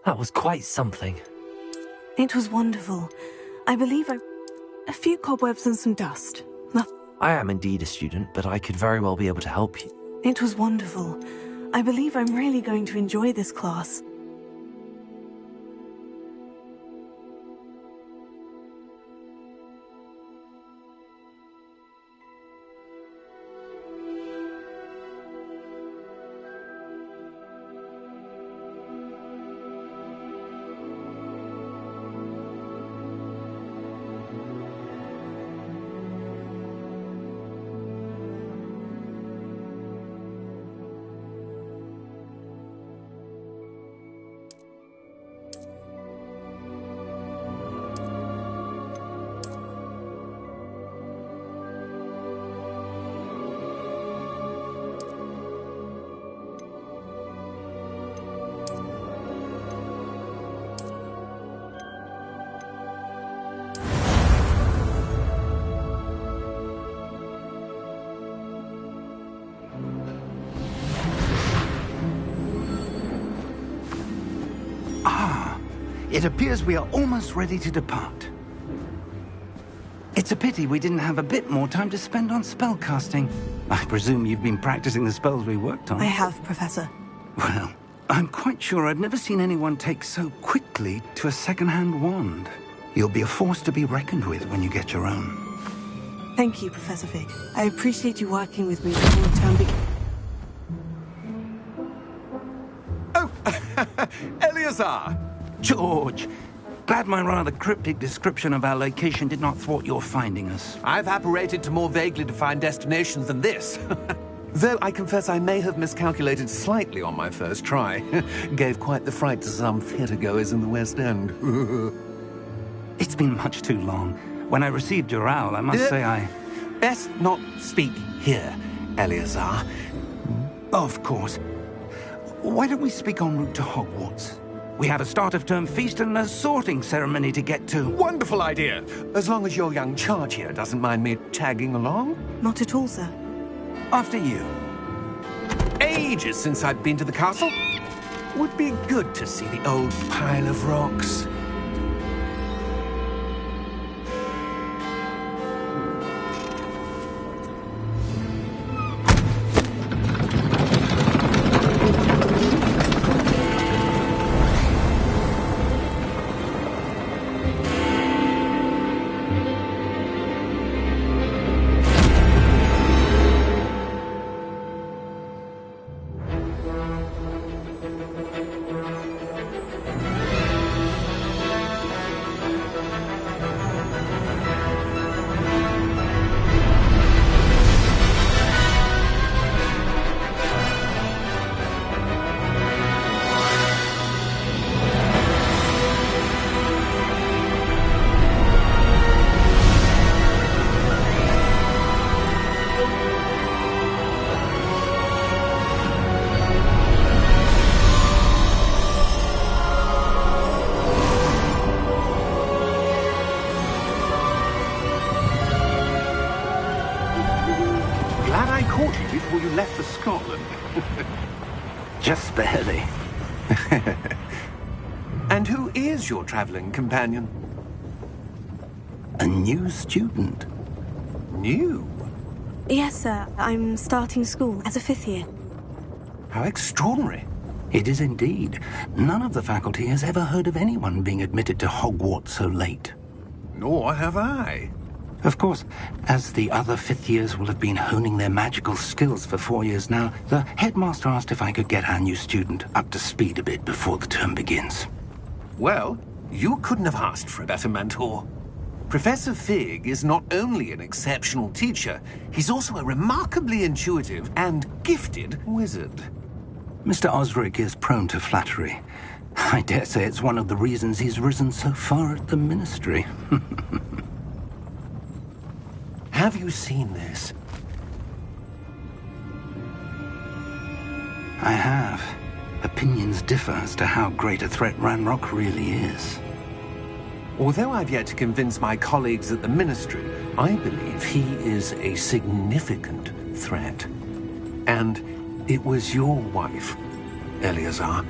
That was quite something. It was wonderful. I believe a few cobwebs and some dust. I am indeed a student, but I could very well be able to help you. It was wonderful. I believe I'm really going to enjoy this class. It appears we are almost ready to depart. It's a pity we didn't have a bit more time to spend on spellcasting. I presume you've been practicing the spells we worked on. I have, Professor. Well, I'm quite sure I've never seen anyone take so quickly to a second-hand wand. You'll be a force to be reckoned with when you get your own. Thank you, Professor Fig. I appreciate you working with me before the term begins. Oh, Eleazar! George, glad my rather cryptic description of our location did not thwart your finding us. I've apparated to more vaguely defined destinations than this. Though I confess I may have miscalculated slightly on my first try. Gave quite the fright to some theatre-goers in the West End. It's been much too long. When I received your owl, I must say I... Best not speak here, Eleazar. Of course. Why don't we speak en route to Hogwarts? We have a start-of-term feast and a sorting ceremony to get to. Wonderful idea! As long as your young charge here doesn't mind me tagging along. Not at all, sir. After you. Ages since I've been to the castle. Would be good to see the old pile of rocks. Before you left for Scotland. Just barely. And who is your traveling companion? A new student. New? Yes, sir. I'm starting school as a 5th year. How extraordinary. It is indeed. None of the faculty has ever heard of anyone being admitted to Hogwarts so late. Nor have I. Of course, as the other 5th years will have been honing their magical skills for 4 years now, the headmaster asked if I could get our new student up to speed a bit before the term begins. Well, you couldn't have asked for a better mentor. Professor Fig is not only an exceptional teacher, he's also a remarkably intuitive and gifted wizard. Mr. Osric is prone to flattery. I dare say it's one of the reasons he's risen so far at the ministry. Have you seen this? I have. Opinions differ as to how great a threat Ranrock really is. Although I've yet to convince my colleagues at the Ministry, I believe he is a significant threat. And it was your wife, Eleazar,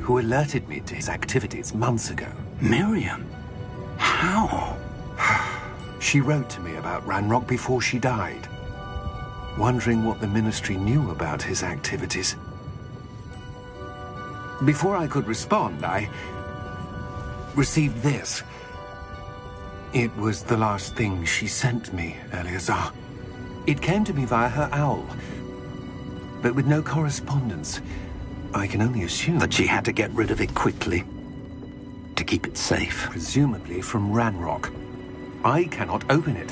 who alerted me to his activities months ago. Miriam? How? She wrote to me about Ranrock before she died, wondering what the Ministry knew about his activities. Before I could respond, I received this. It was the last thing she sent me, Eleazar. It came to me via her owl, but with no correspondence. I can only assume That she had to get rid of it quickly to keep it safe. presumably from Ranrock. I cannot open it.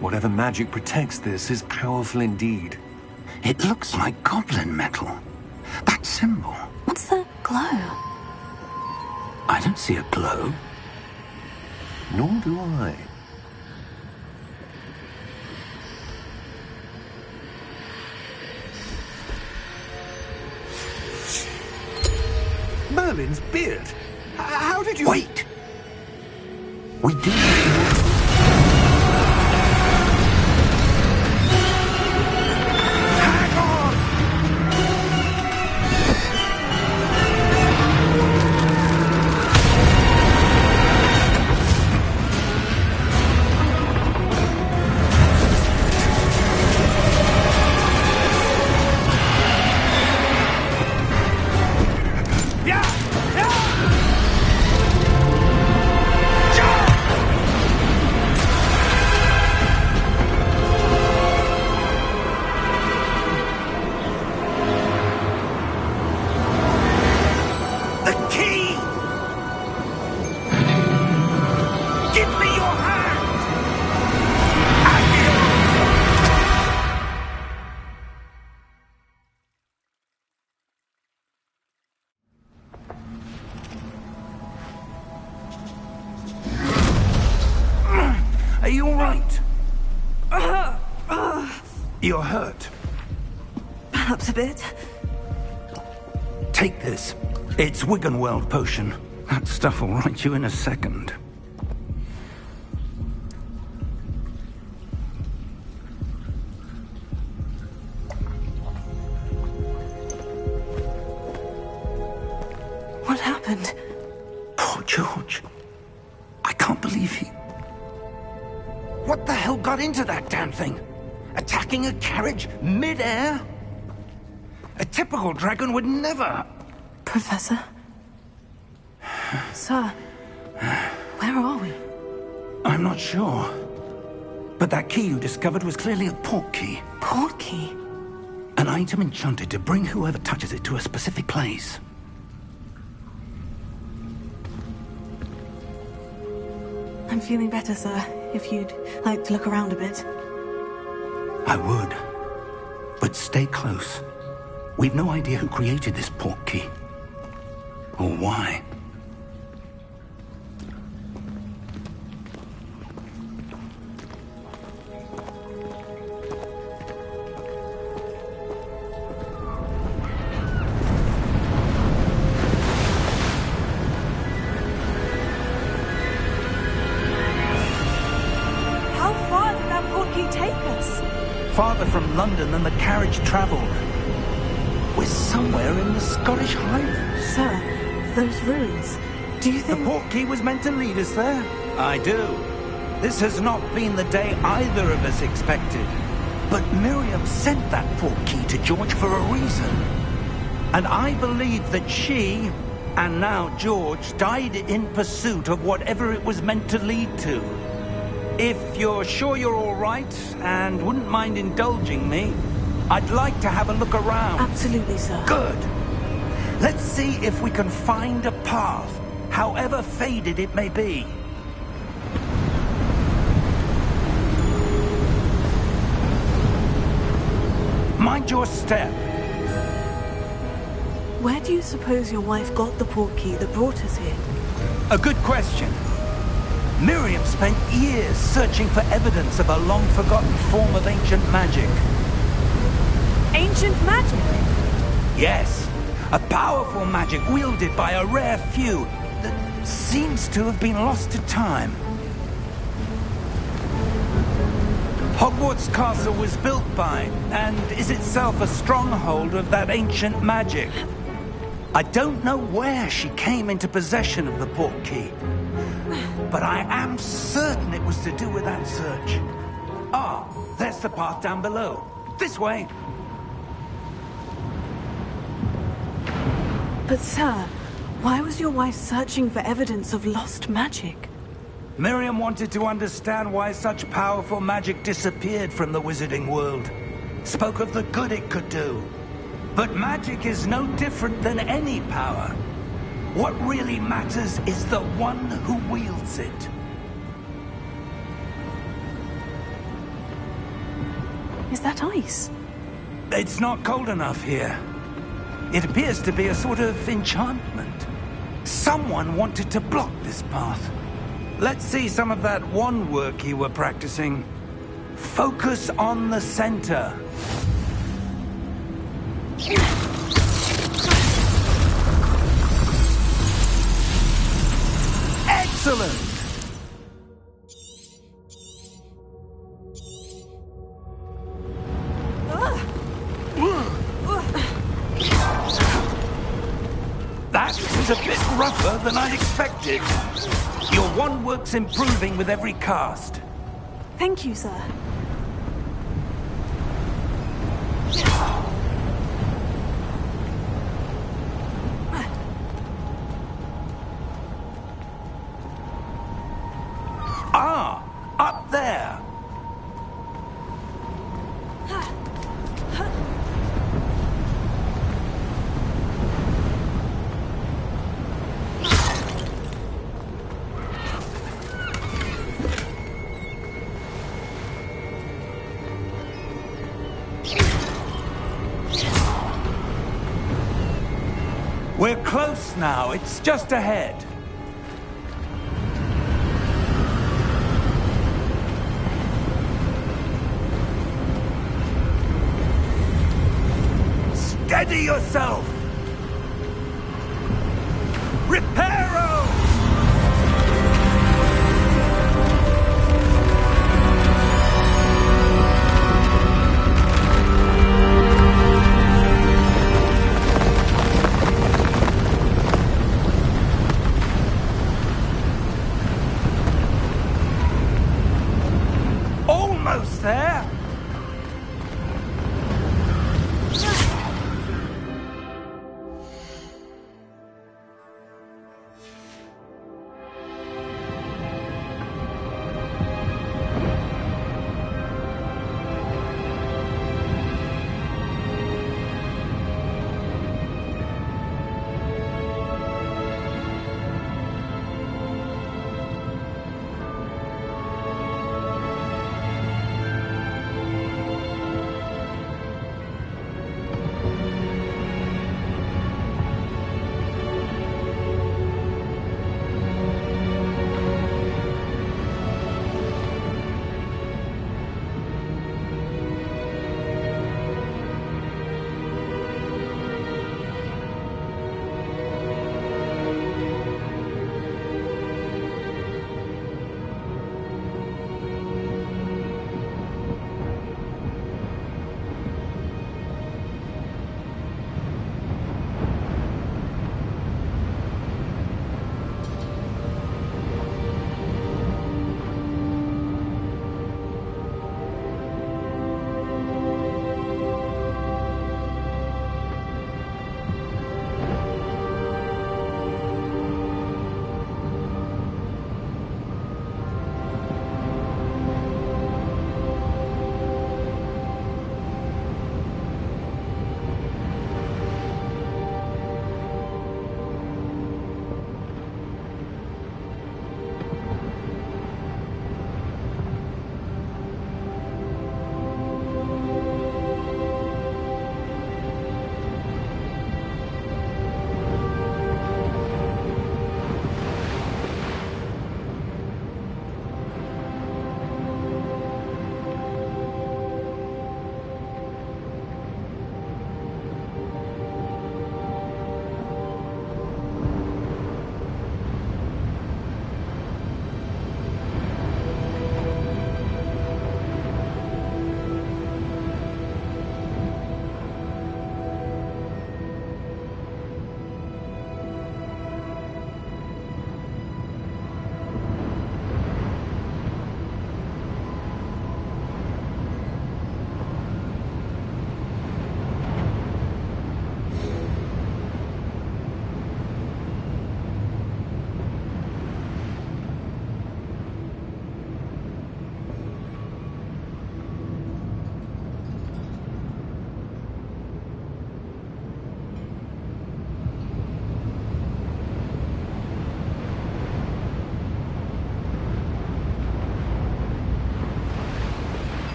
Whatever magic protects this is powerful indeed. It looks like goblin metal. That symbol. What's that glow? I don't see a glow. Nor do I. Merlin's beard. How did you... Wait! We do. Hang on! Are you all right? You're hurt. Perhaps a bit. Take this. It's Wiggenweld potion. That stuff will right you in a second. What happened? Poor George. I can't believe he... What the hell got into that damn thing? Attacking a carriage mid-air? A typical dragon would never... Professor? Sir, where are we? I'm not sure. But that key you discovered was clearly a port key. Port key? An item enchanted to bring whoever touches it to a specific place. I'm feeling better, sir. If you'd like to look around a bit. I would. But stay close. We've no idea who created this port key. Or why. How far did that port key take us? Farther from London than the carriage travelled. We're somewhere in the Scottish Highlands. Sir, those ruins. Do you The think... port key was meant to lead us there? I do. This has not been the day either of us expected. But Miriam sent that port key to George for a reason. And I believe that she, and now George, died in pursuit of whatever it was meant to lead to. If you're sure you're all right, and wouldn't mind indulging me, I'd like to have a look around. Absolutely, sir. Good. Let's see if we can find a path, however faded it may be. Mind your step. Where do you suppose your wife got the port key that brought us here? A good question. Miriam spent years searching for evidence of a long-forgotten form of ancient magic. Ancient magic? Yes, a powerful magic wielded by a rare few that seems to have been lost to time. Hogwarts Castle was built by, and is itself a stronghold of that ancient magic. I don't know where she came into possession of the portkey, but I am certain it was to do with that search. Ah, there's the path down below. This way. But sir, why was your wife searching for evidence of lost magic? Miriam wanted to understand why such powerful magic disappeared from the wizarding world. Spoke of the good it could do. But magic is no different than any power. What really matters is the one who wields it. Is that ice? It's not cold enough here. It appears to be a sort of enchantment. Someone wanted to block this path. Let's see some of that wand work you were practicing. Focus on the center. Excellent! That was a bit rougher than I'd expected. Your wand work's improving with every cast. Thank you, sir. Ah, up there. We're close now. It's just ahead. Steady yourself! Reparo! Almost there!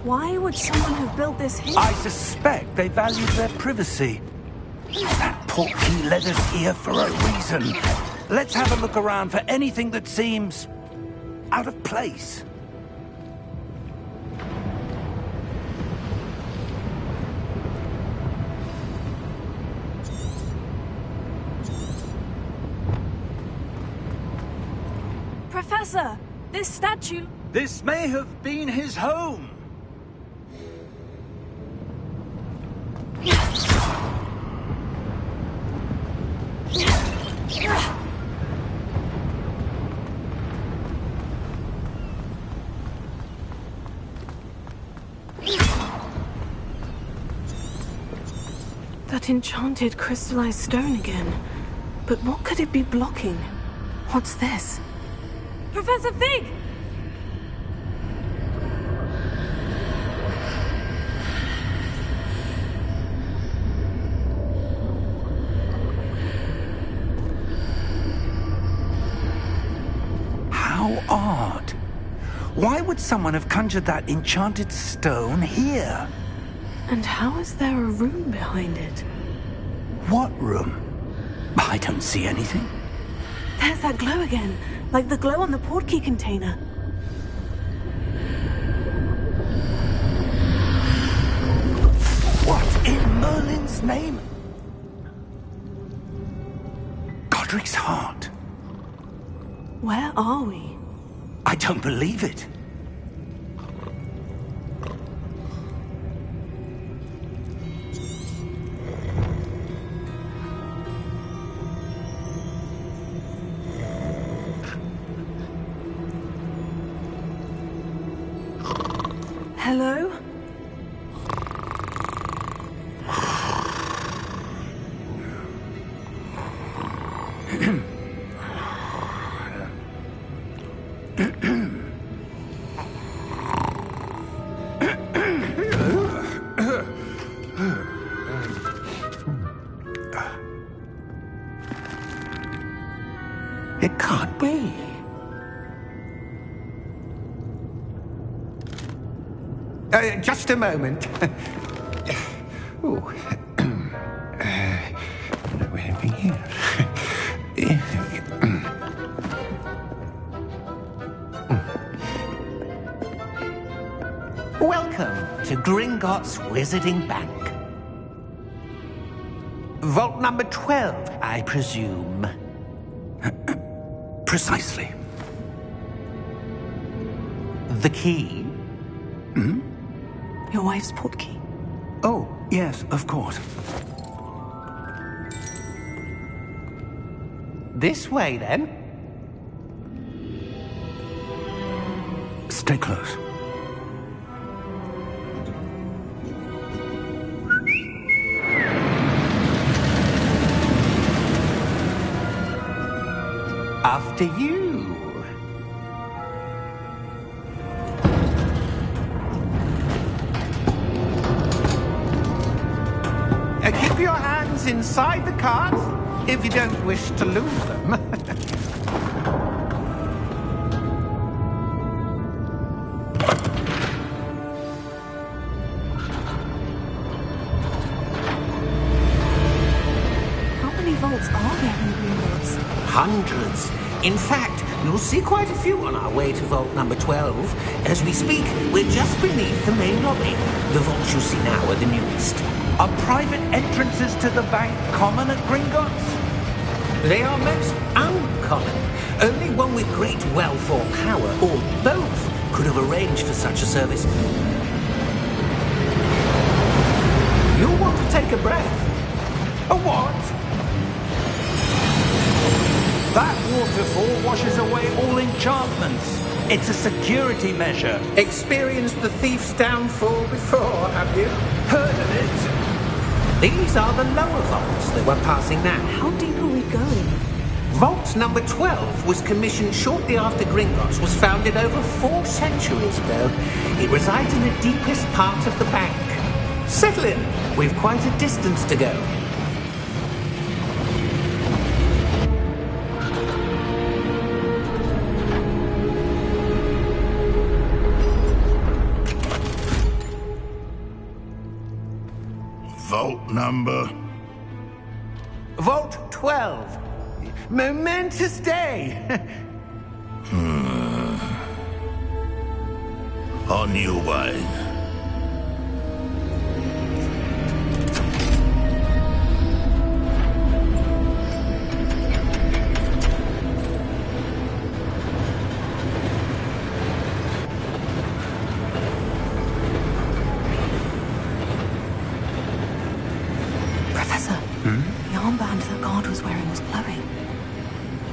Why would someone have built this here? I suspect they valued their privacy. That portkey led us here for a reason. Let's have a look around for anything that seems out of place. Professor, this statue... This may have been his home. That enchanted crystallized stone again. But what could it be blocking? What's this? Professor Fig! How odd. Why would someone have conjured that enchanted stone here? And how is there a room behind it? What room? I don't see anything. There's that glow again, like the glow on the portkey container. What in Merlin's name? Godric's heart. Where are we? I don't believe it. Hello? It can't be. Just a moment. Oh. Where are we here? Welcome to Gringotts Wizarding Bank. Vault number 12, I presume. Precisely. The key? Your wife's portkey. Oh, yes, of course. This way, then. Stay close. After you. Keep your hands inside the cart if you don't wish to lose them. How many vaults are there in Gringotts? Hundreds. In fact, you'll see quite a few on our way to vault number 12. As we speak, we're just beneath the main lobby. The vaults you see now are the newest. Are private entrances to the bank common at Gringotts? They are most uncommon. Only one with great wealth or power, or both, could have arranged for such a service. You'll want to take a breath. A what? That waterfall washes away all enchantments. It's a security measure. Experienced the thief's downfall before, have you? Heard of it? These are the lower vaults that we're passing now. How deep are we going? Vault number 12 was commissioned shortly after Gringotts was founded over 4 centuries ago. It resides in the deepest part of the bank. Settle in. We've quite a distance to go. number? Vault 12. Momentous day. On your way. Professor, the armband the guard was wearing was glowing.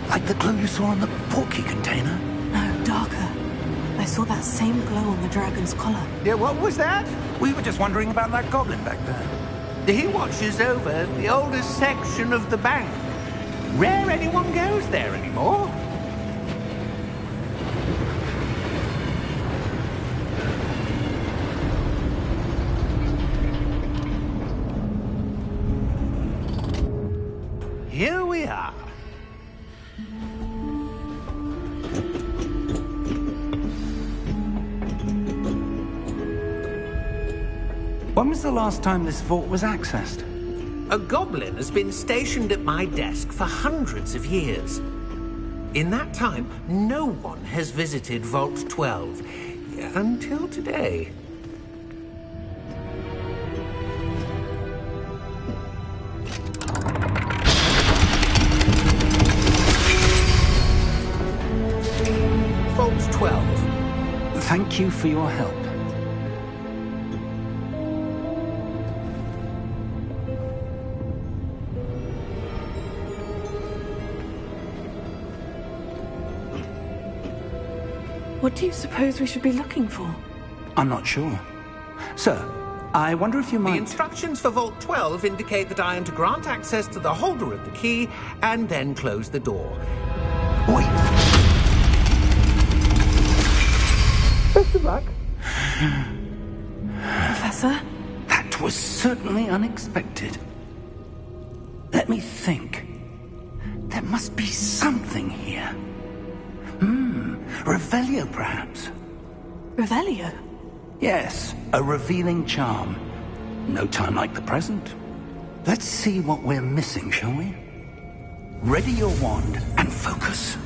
Like the glow you saw on the portkey container? No, darker. I saw that same glow on the dragon's collar. Yeah, what was that? We were just wondering about that goblin back there. He watches over the oldest section of the bank. Rare anyone goes there anymore. Here we are. When was the last time this vault was accessed? A goblin has been stationed at my desk for hundreds of years. In that time, no one has visited Vault 12 until today. Vault 12. Thank you for your help. What do you suppose we should be looking for? I'm not sure. Sir, I wonder if you The might... instructions for Vault 12 indicate that I am to grant access to the holder of the key and then close the door. Wait! Best of luck. Professor? That was certainly unexpected. Let me think. There must be something here. Revelio, perhaps? Revelio? Yes, a revealing charm. No time like the present. Let's see what we're missing, shall we? Ready your wand and focus.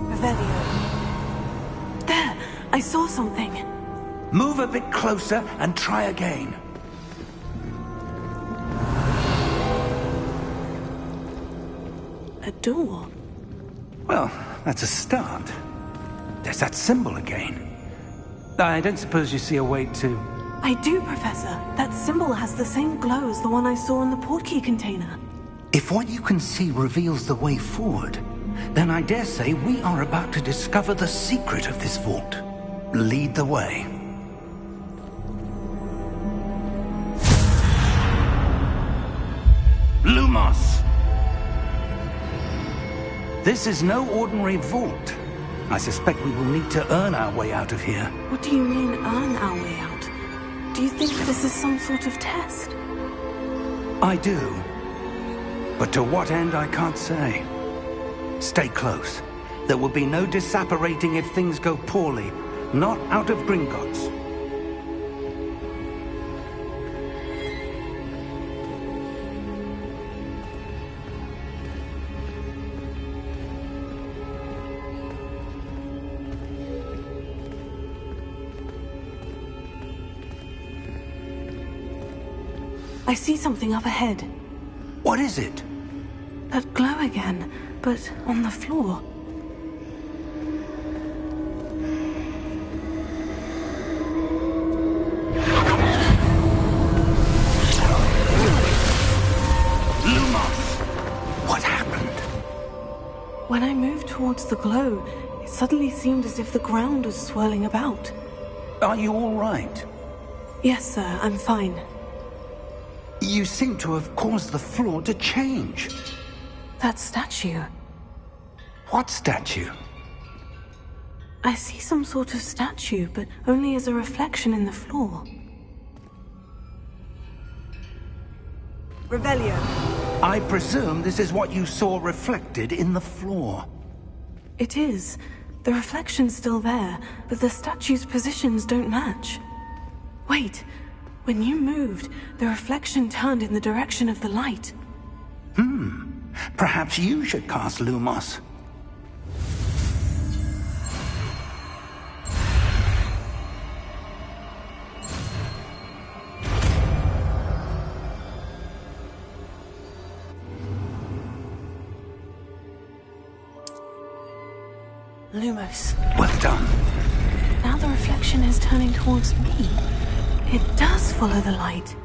Revelio. There! I saw something. Move a bit closer and try again. A door? Well, that's a start. There's that symbol again. I don't suppose you see a way to... I do, Professor. That symbol has the same glow as the one I saw in the portkey container. If what you can see reveals the way forward, then I dare say we are about to discover the secret of this vault. Lead the way. Lumos! This is no ordinary vault. I suspect we will need to earn our way out of here. What do you mean, earn our way out? Do you think this is some sort of test? I do. But to what end, I can't say. Stay close. There will be no disapparating if things go poorly. Not out of Gringotts. I see something up ahead. What is it? That glow again, but on the floor. Lumos! What happened? When I moved towards the glow, it suddenly seemed as if the ground was swirling about. Are you all right? Yes, sir, I'm fine. You seem to have caused the floor to change. That statue. What statue? I see some sort of statue, but only as a reflection in the floor. Revelio. I presume this is what you saw reflected in the floor. It is. The reflection's still there, but the statue's positions don't match. Wait. When you moved, the reflection turned in the direction of the light. Perhaps you should cast Lumos. Lumos. Well done. Now the reflection is turning towards me. It does follow the light.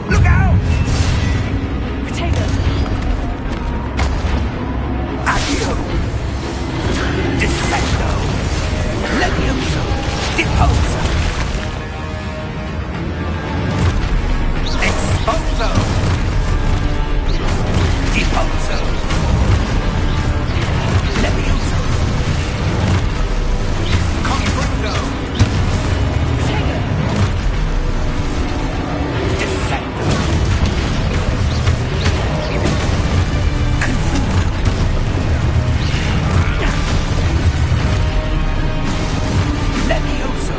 Look out! Potato. Accio! Dissecto! Levioso! Deposo! Exposo! Deposo! Levioso! Confringo! Dissecto! Levioso!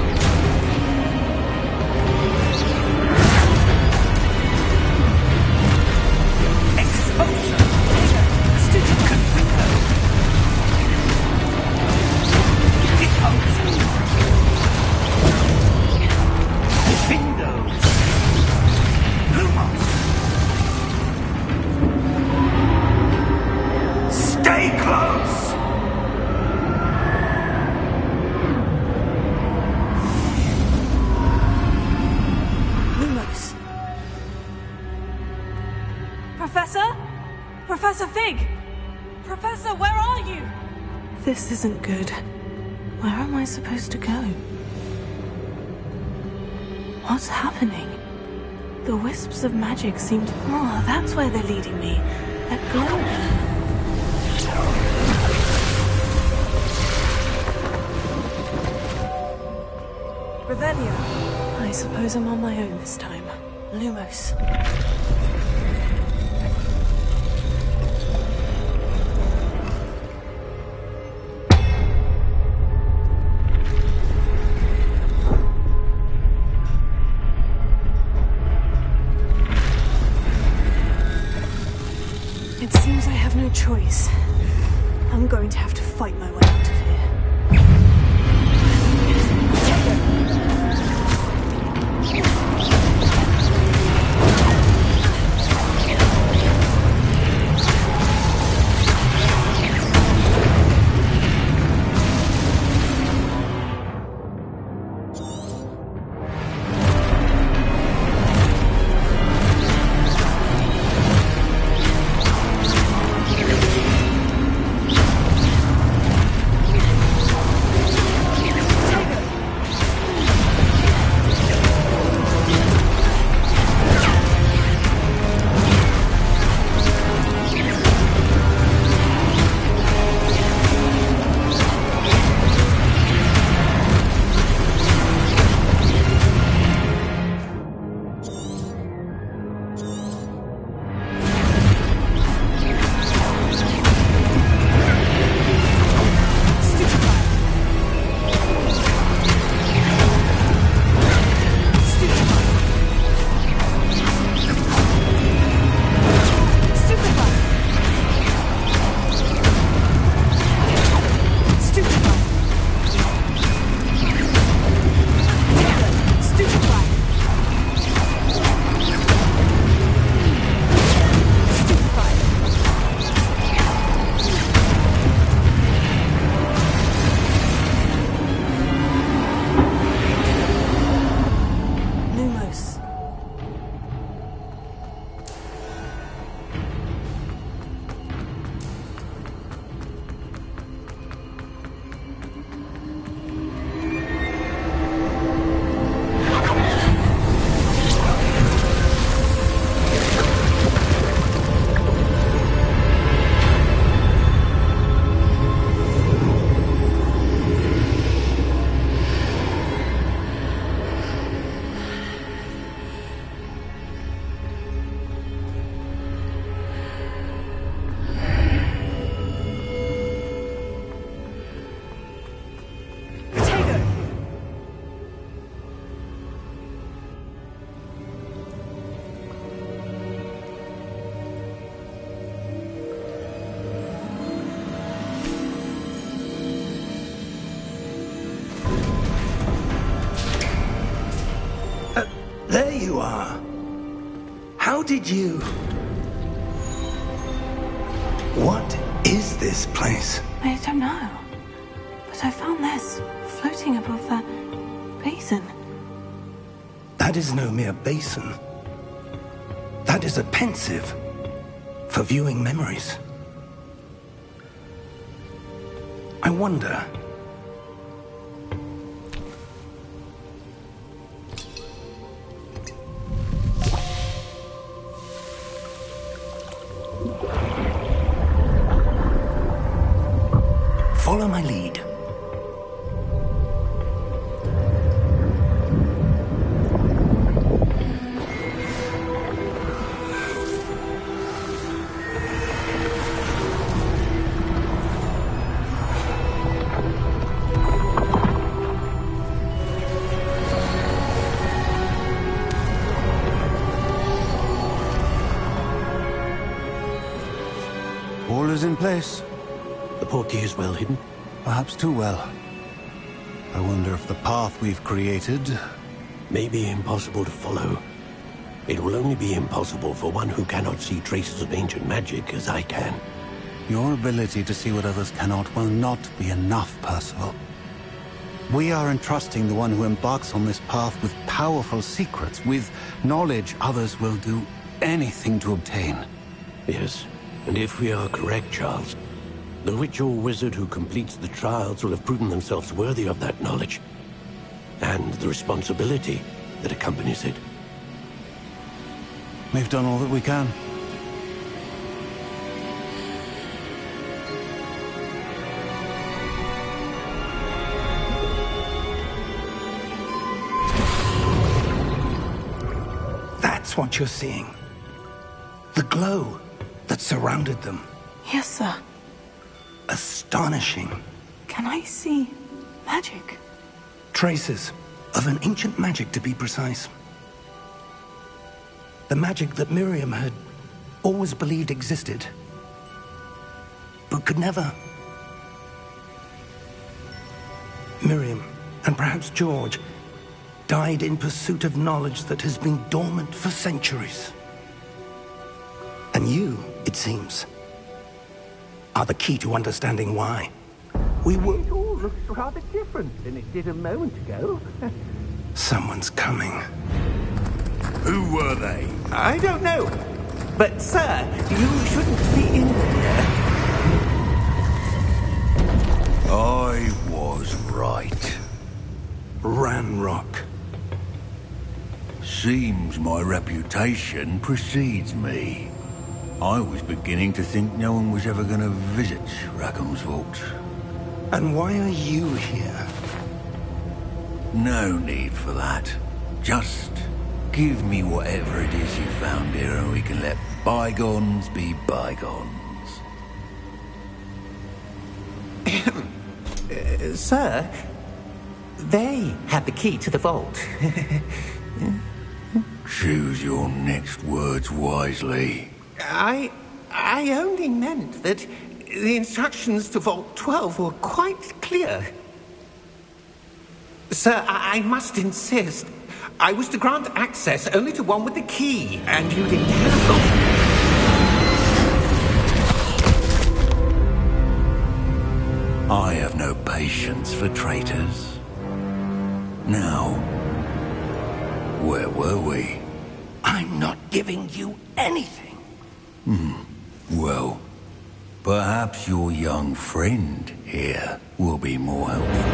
Exposo! Confringo! Deposo! Findo! Lumos! Stay close! Lumos. Professor? Professor Fig! Professor, where are you? This isn't good. Where am I supposed to go? What's happening? The wisps of magic seem to... Oh, that's where they're leading me. That glow. Revelio. I suppose I'm on my own this time. Lumos. It seems I have no choice. I'm going to have to fight my way out of here. did you? What is this place? I don't know. But I found this floating above that basin. That is no mere basin. That is a pensive for viewing memories. I wonder... Follow my lead. All is in place. The portkey is well hidden? Perhaps too well. I wonder if the path we've created... May be impossible to follow. It will only be impossible for one who cannot see traces of ancient magic as I can. Your ability to see what others cannot will not be enough, Percival. We are entrusting the one who embarks on this path with powerful secrets, with knowledge others will do anything to obtain. Yes, and if we are correct, Charles, the witch or wizard who completes the trials will have proven themselves worthy of that knowledge, and the responsibility that accompanies it. We've done all that we can. That's what you're seeing. The glow that surrounded them. Yes, sir. Astonishing. Can I see magic? Traces of an ancient magic, to be precise. The magic that Miriam had always believed existed, but could never. Miriam, and perhaps George, died in pursuit of knowledge that has been dormant for centuries. And you, it seems, are the key to understanding why. It all looks rather different than it did a moment ago. Someone's coming. Who were they? I don't know. But, sir, you shouldn't be in here. I was right. Ranrock. Seems my reputation precedes me. I was beginning to think no one was ever going to visit Rackham's vault. And why are you here? No need for that. Just give me whatever it is you found here and we can let bygones be bygones. Sir, they have the key to the vault. Choose your next words wisely. I only meant that the instructions to Vault 12 were quite clear. Sir, I must insist. I was to grant access only to one with the key, and you didn't have them. I have no patience for traitors. Now, where were we? I'm not giving you anything. Well, perhaps your young friend here will be more helpful.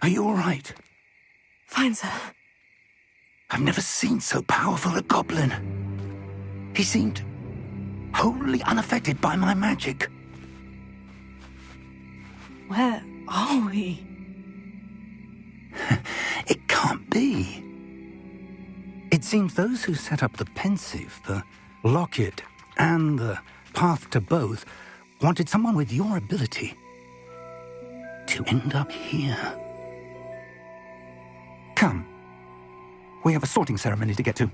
Are you all right? Fine, sir. I've never seen so powerful a goblin. He seemed wholly unaffected by my magic. Where are we? It can't be. It seems those who set up the pensive, the locket, and the path to both wanted someone with your ability to end up here. Come. We have a sorting ceremony to get to.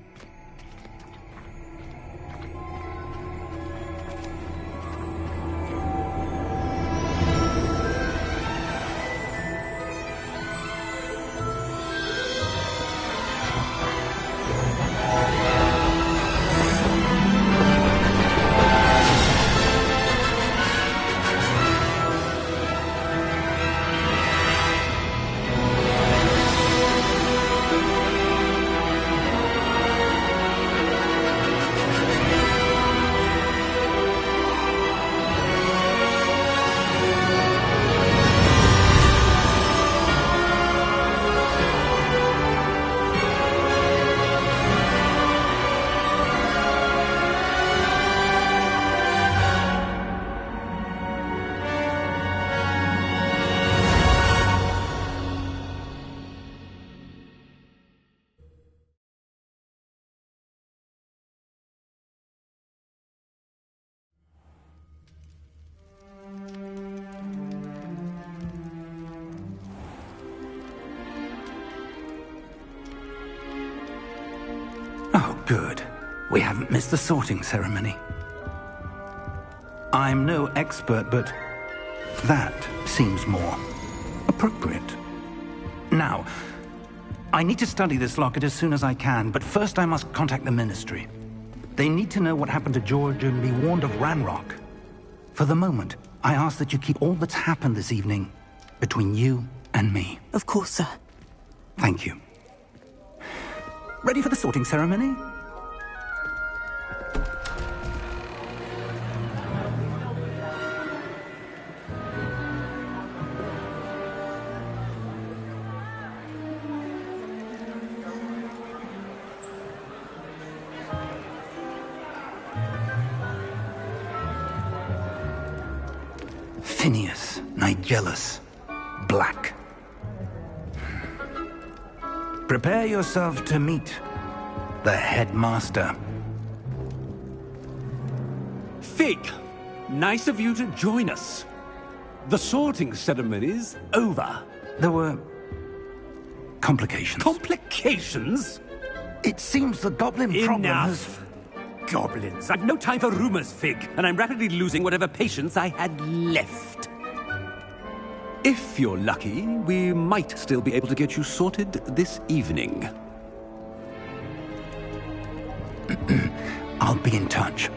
Oh, good. We haven't missed the sorting ceremony. I'm no expert, but that seems more appropriate. Now, I need to study this locket as soon as I can, but first I must contact the Ministry. They need to know what happened to George and be warned of Ranrock. For the moment, I ask that you keep all that's happened this evening between you and me. Of course, sir. Thank you. Ready for the sorting ceremony? Phineas, Nigellus, Black. Prepare yourself to meet the headmaster. Fig, nice of you to join us. The sorting ceremony's over. There were complications. Complications? It seems the goblin problem has... Enough. Goblins. I've no time for rumors, Fig, and I'm rapidly losing whatever patience I had left. If you're lucky, we might still be able to get you sorted this evening. I'll be in touch.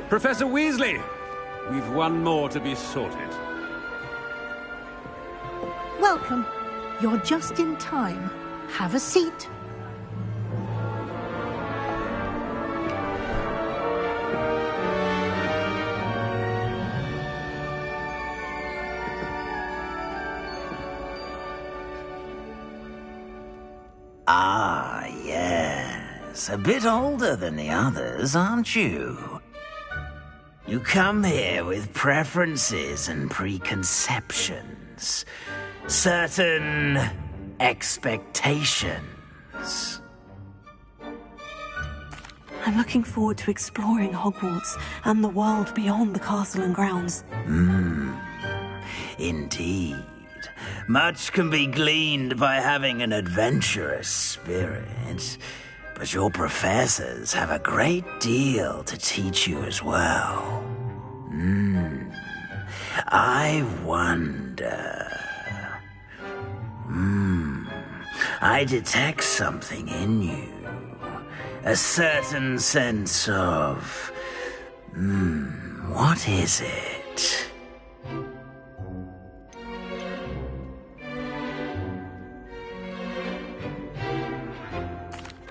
Professor Weasley, we've one more to be sorted. Welcome. You're just in time. Have a seat. Ah, yes. A bit older than the others, aren't you? You come here with preferences and preconceptions. Certain expectations. I'm looking forward to exploring Hogwarts and the world beyond the castle and grounds. Indeed. Much can be gleaned by having an adventurous spirit, but your professors have a great deal to teach you as well. I wonder... I detect something in you. A certain sense of... what is it?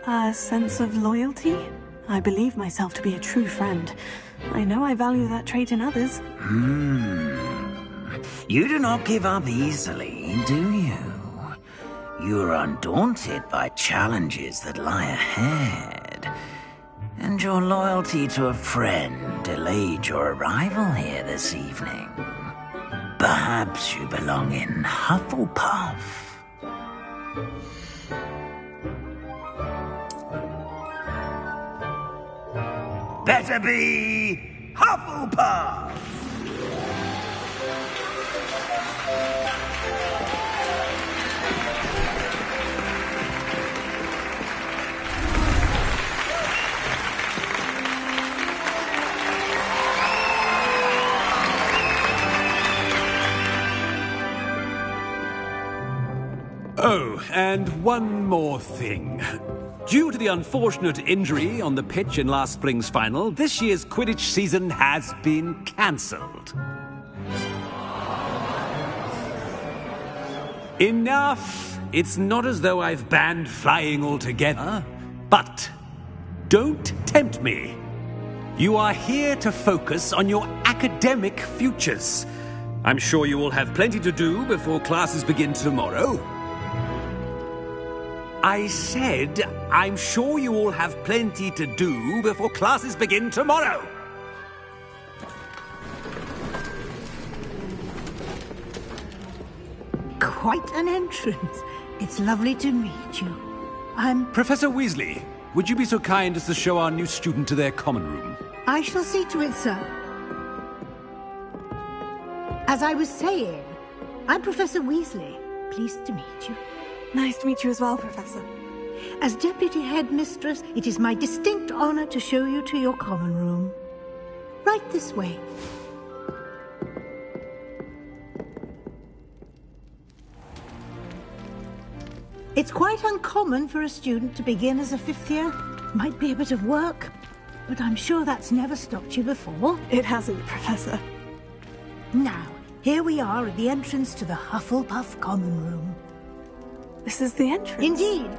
A sense of loyalty? I believe myself to be a true friend. I know I value that trait in others. You do not give up easily, do you? You are undaunted by challenges that lie ahead. And your loyalty to a friend delayed your arrival here this evening. Perhaps you belong in Hufflepuff. Better be Hufflepuff! Oh, and one more thing. Due to the unfortunate injury on the pitch in last spring's final, this year's Quidditch season has been cancelled. Enough! It's not as though I've banned flying altogether, but don't tempt me. You are here to focus on your academic futures. I'm sure you will have plenty to do before classes begin tomorrow. I said, I'm sure you all have plenty to do before classes begin tomorrow. Quite an entrance. It's lovely to meet you. I'm... Professor Weasley, would you be so kind as to show our new student to their common room? I shall see to it, sir. As I was saying, I'm Professor Weasley. Pleased to meet you. Nice to meet you as well, Professor. As Deputy Headmistress, it is my distinct honor to show you to your common room. Right this way. It's quite uncommon for a student to begin as a fifth year. Might be a bit of work, but I'm sure that's never stopped you before. It hasn't, Professor. Now, here we are at the entrance to the Hufflepuff common room. This is the entrance? Indeed.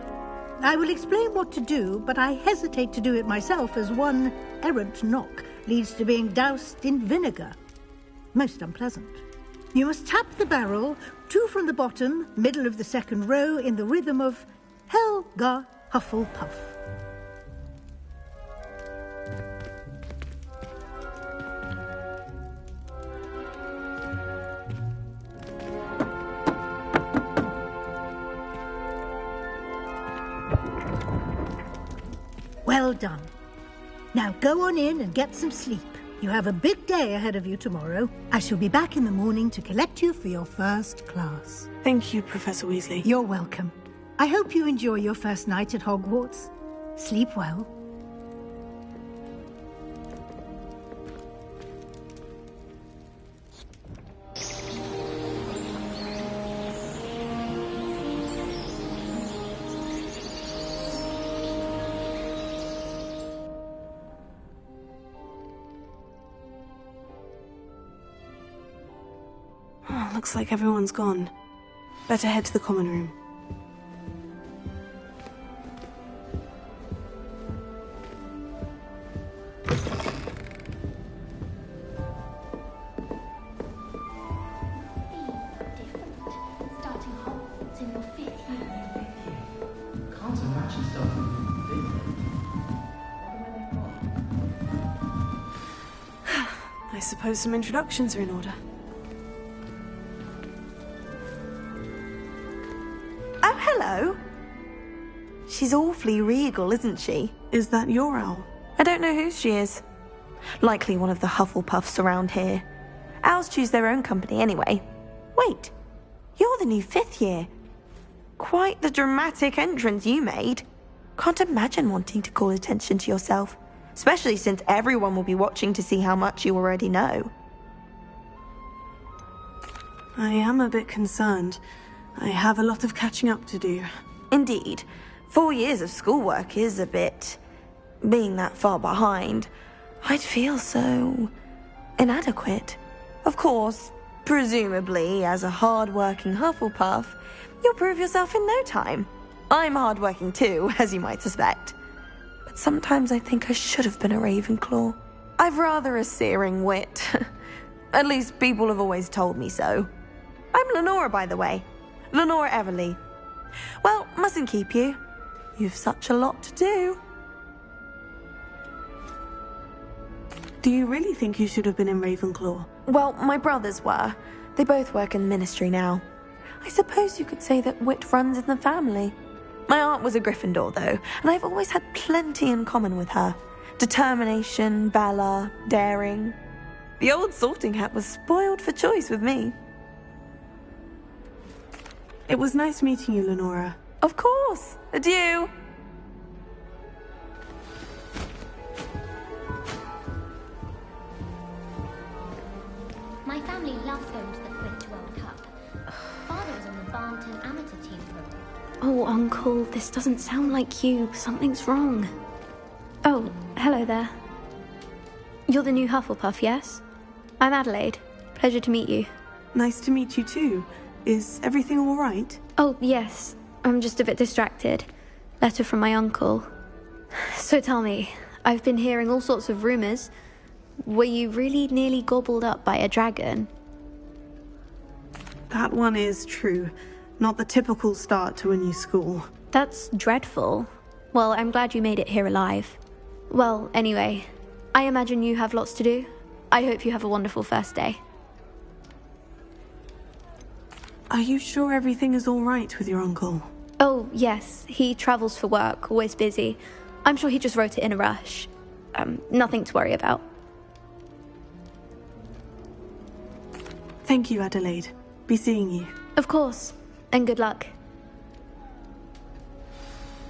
I will explain what to do, but I hesitate to do it myself as one errant knock leads to being doused in vinegar. Most unpleasant. You must tap the barrel, 2 from the bottom, middle of the second row, in the rhythm of Helga Hufflepuff. Well done. Now go on in and get some sleep. You have a big day ahead of you tomorrow. I shall be back in the morning to collect you for your first class. Thank you, Professor Weasley. You're welcome. I hope you enjoy your first night at Hogwarts. Sleep well. Looks like everyone's gone. Better head to the common room. Starting Hogwarts in your 5th year. Can't imagine starting in your 5th. I suppose some introductions are in order. Hello. She's awfully regal, isn't she? Is that your owl? I don't know who she is. Likely one of the Hufflepuffs around here. Owls choose their own company anyway. Wait, you're the new 5th year. Quite the dramatic entrance you made. Can't imagine wanting to call attention to yourself, especially since everyone will be watching to see how much you already know. I am a bit concerned. I have a lot of catching up to do. Indeed. 4 years of schoolwork is a bit... being that far behind. I'd feel so... inadequate. Of course, presumably, as a hard-working Hufflepuff, you'll prove yourself in no time. I'm hardworking too, as you might suspect. But sometimes I think I should have been a Ravenclaw. I've rather a searing wit. At least people have always told me so. I'm Lenora, by the way. Lenora Everly. Well, mustn't keep you. You've such a lot to do. Do you really think you should have been in Ravenclaw? Well, my brothers were. They both work in the ministry now. I suppose you could say that wit runs in the family. My aunt was a Gryffindor, though, and I've always had plenty in common with her. Determination, valor, daring. The old sorting hat was spoiled for choice with me. It was nice meeting you, Lenora. Of course. Adieu. My family loves going to the Quidditch World Cup. Father was on the Barnton amateur team for a while. Oh, Uncle, this doesn't sound like you. Something's wrong. Oh, hello there. You're the new Hufflepuff, yes? I'm Adelaide. Pleasure to meet you. Nice to meet you too. Is everything all right? Oh, yes. I'm just a bit distracted. Letter from my uncle. So tell me, I've been hearing all sorts of rumors. Were you really nearly gobbled up by a dragon? That one is true. Not the typical start to a new school. That's dreadful. Well, I'm glad you made it here alive. Well, anyway, I imagine you have lots to do. I hope you have a wonderful first day. Are you sure everything is all right with your uncle? Oh, yes. He travels for work, always busy. I'm sure he just wrote it in a rush. Nothing to worry about. Thank you, Adelaide. Be seeing you. Of course. And good luck.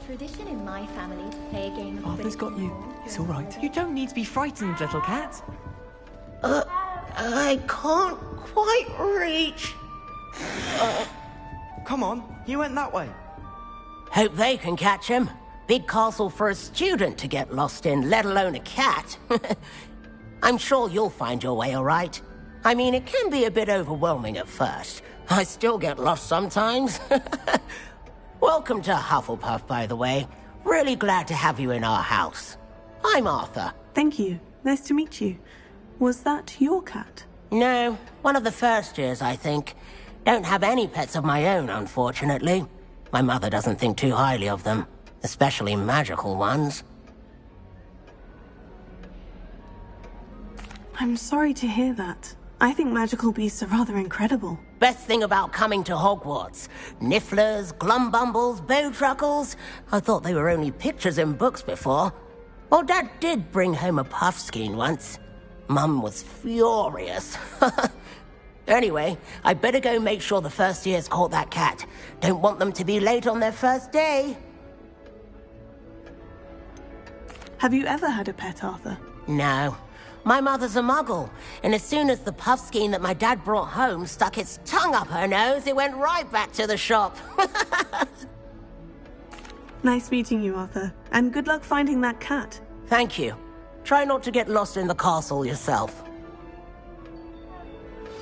Tradition in my family to play a game of Arthur's got you. It's all right. You don't need to be frightened, little cat. I can't quite reach. Come on, you went that way. Hope they can catch him. Big castle for a student to get lost in, let alone a cat. I'm sure you'll find your way all right. I mean, it can be a bit overwhelming at first. I still get lost sometimes. Welcome to Hufflepuff, by the way. Really glad to have you in our house. I'm Arthur. Thank you. Nice to meet you. Was that your cat? No, one of the first years, I think. Don't have any pets of my own, unfortunately. My mother doesn't think too highly of them, especially magical ones. I'm sorry to hear that. I think magical beasts are rather incredible. Best thing about coming to Hogwarts. Nifflers, glumbumbles, bowtruckles. I thought they were only pictures in books before. Well, Dad did bring home a puffskein once. Mum was furious. Anyway, I better go make sure the first years caught that cat. Don't want them to be late on their first day. Have you ever had a pet, Arthur? No. My mother's a muggle, and as soon as the puffskein that my dad brought home stuck its tongue up her nose, it went right back to the shop. Nice meeting you, Arthur. And good luck finding that cat. Thank you. Try not to get lost in the castle yourself.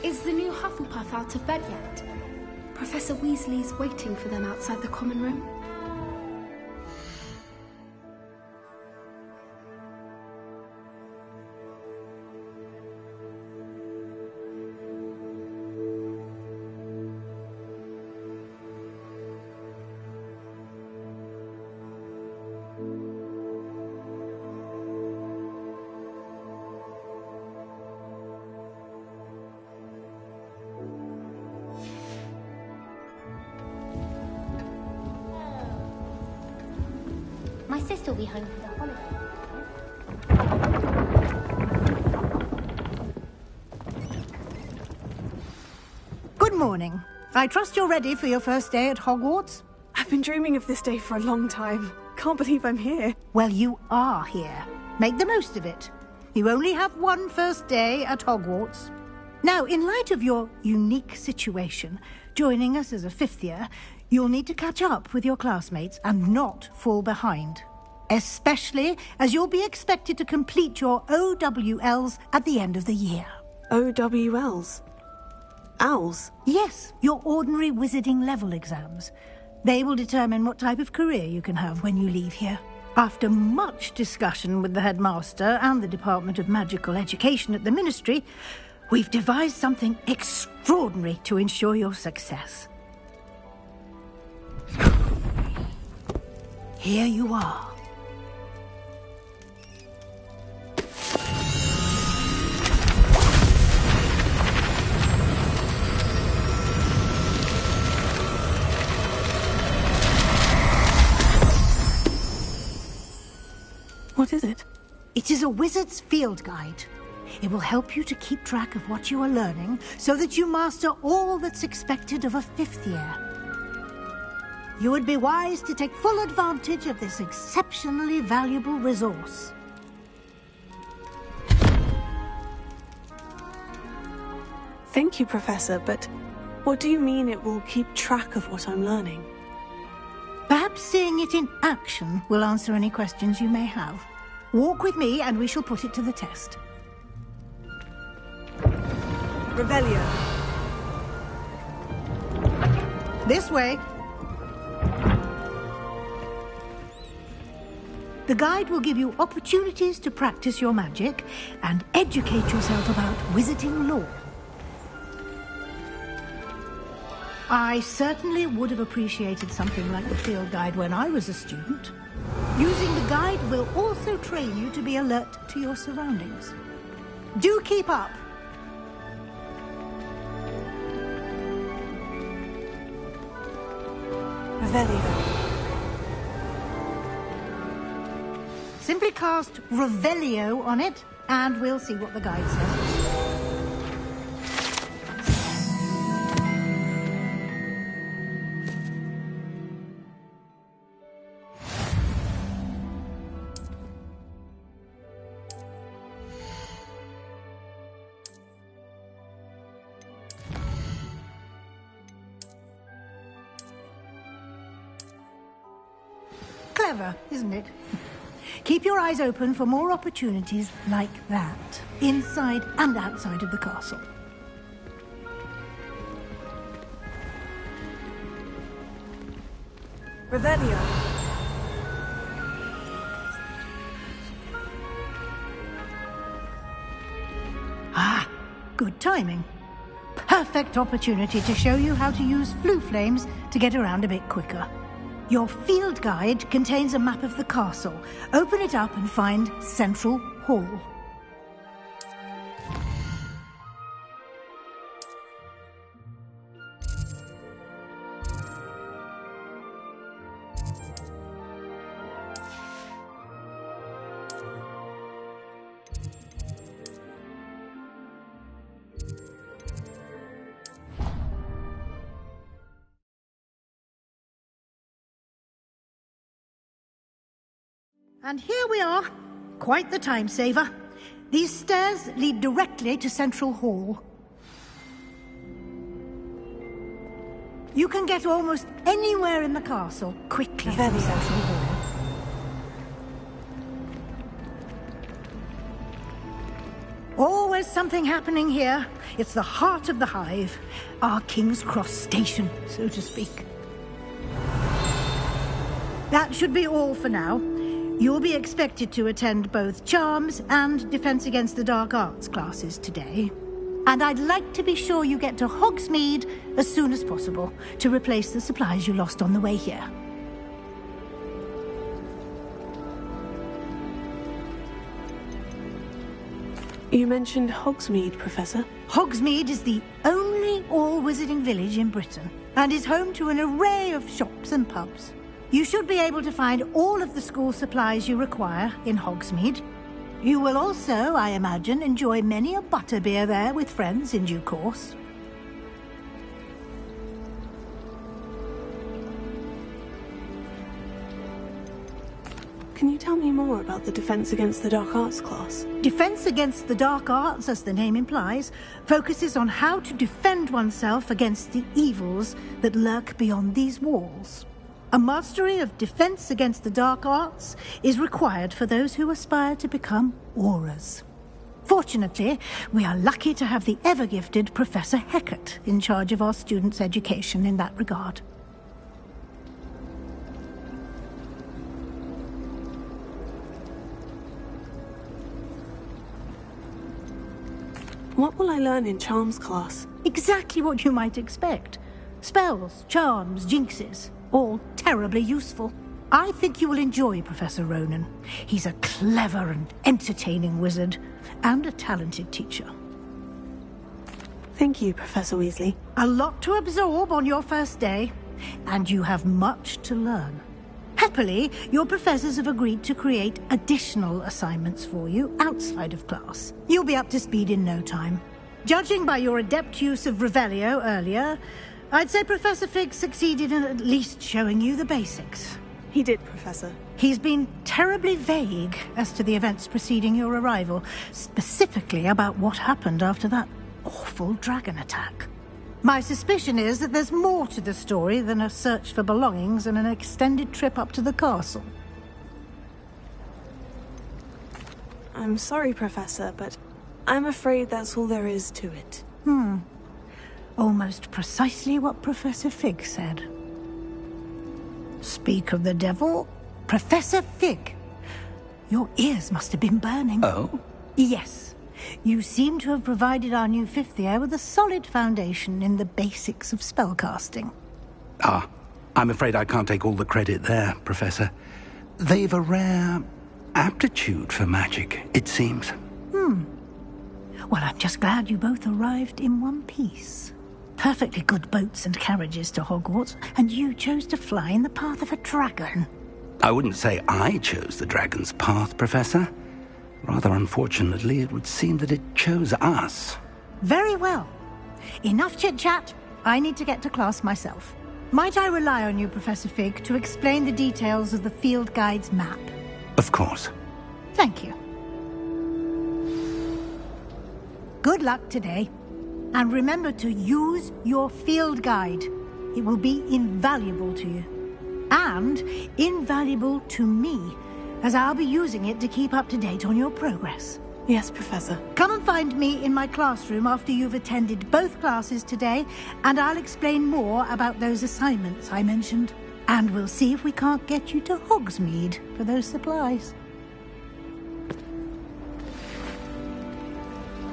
Is the new Hufflepuff out of bed yet? Professor Weasley's waiting for them outside the common room. My sister will be home for the holiday. Good morning. I trust you're ready for your first day at Hogwarts? I've been dreaming of this day for a long time. Can't believe I'm here. Well, you are here. Make the most of it. You only have one first day at Hogwarts. Now, in light of your unique situation, joining us as a fifth year, you'll need to catch up with your classmates and not fall behind. Especially as you'll be expected to complete your OWLs at the end of the year. OWLs? Owls? Yes, your ordinary wizarding level exams. They will determine what type of career you can have when you leave here. After much discussion with the headmaster and the Department of Magical Education at the Ministry, we've devised something extraordinary to ensure your success. Here you are. What is it? It is a wizard's field guide. It will help you to keep track of what you are learning so that you master all that's expected of a 5th year. You would be wise to take full advantage of this exceptionally valuable resource. Thank you, Professor, but what do you mean it will keep track of what I'm learning? Perhaps seeing it in action will answer any questions you may have. Walk with me and we shall put it to the test. Revelio. This way. The guide will give you opportunities to practice your magic and educate yourself about wizarding lore. I certainly would have appreciated something like the field guide when I was a student. Using the guide will also train you to be alert to your surroundings. Do keep up! Revelio. Simply cast Revelio on it, and we'll see what the guide says. Clever, isn't it? Keep your eyes open for more opportunities like that, inside and outside of the castle. Revelio. Ah, good timing. Perfect opportunity to show you how to use flue flames to get around a bit quicker. Your field guide contains a map of the castle. Open it up and find Central Hall. And here we are. Quite the time saver. These stairs lead directly to Central Hall. You can get almost anywhere in the castle quickly from Central Hall. Always something happening here. It's the heart of the hive. Our King's Cross station, so to speak. That should be all for now. You'll be expected to attend both Charms and Defense Against the Dark Arts classes today. And I'd like to be sure you get to Hogsmeade as soon as possible to replace the supplies you lost on the way here. You mentioned Hogsmeade, Professor. Hogsmeade is the only all-wizarding village in Britain and is home to an array of shops and pubs. You should be able to find all of the school supplies you require in Hogsmeade. You will also, I imagine, enjoy many a butterbeer there with friends in due course. Can you tell me more about the Defense Against the Dark Arts class? Defense Against the Dark Arts, as the name implies, focuses on how to defend oneself against the evils that lurk beyond these walls. A mastery of Defense Against the Dark Arts is required for those who aspire to become Aurors. Fortunately, we are lucky to have the ever-gifted Professor Hecat in charge of our students' education in that regard. What will I learn in charms class? Exactly what you might expect. Spells, charms, jinxes, all terribly useful. I think you will enjoy Professor Ronan. He's a clever and entertaining wizard, and a talented teacher. Thank you, Professor Weasley. A lot to absorb on your first day, and you have much to learn. Happily, your professors have agreed to create additional assignments for you outside of class. You'll be up to speed in no time. Judging by your adept use of Revelio earlier, I'd say Professor Fig succeeded in at least showing you the basics. He did, Professor. He's been terribly vague as to the events preceding your arrival, specifically about what happened after that awful dragon attack. My suspicion is that there's more to the story than a search for belongings and an extended trip up to the castle. I'm sorry, Professor, but I'm afraid that's all there is to it. Almost precisely what Professor Fig said. Speak of the devil, Professor Fig. Your ears must have been burning. Oh? Yes. You seem to have provided our new fifth year with a solid foundation in the basics of spellcasting. Ah, I'm afraid I can't take all the credit there, Professor. They've a rare aptitude for magic, it seems. Well, I'm just glad you both arrived in one piece. Perfectly good boats and carriages to Hogwarts, and you chose to fly in the path of a dragon. I wouldn't say I chose the dragon's path, Professor. Rather unfortunately, it would seem that it chose us. Very well. Enough chit-chat. I need to get to class myself. Might I rely on you, Professor Fig, to explain the details of the field guide's map? Of course. Thank you. Good luck today. And remember to use your field guide. It will be invaluable to you. And invaluable to me, as I'll be using it to keep up to date on your progress. Yes, Professor. Come and find me in my classroom after you've attended both classes today, and I'll explain more about those assignments I mentioned. And we'll see if we can't get you to Hogsmeade for those supplies.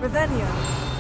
Revelio.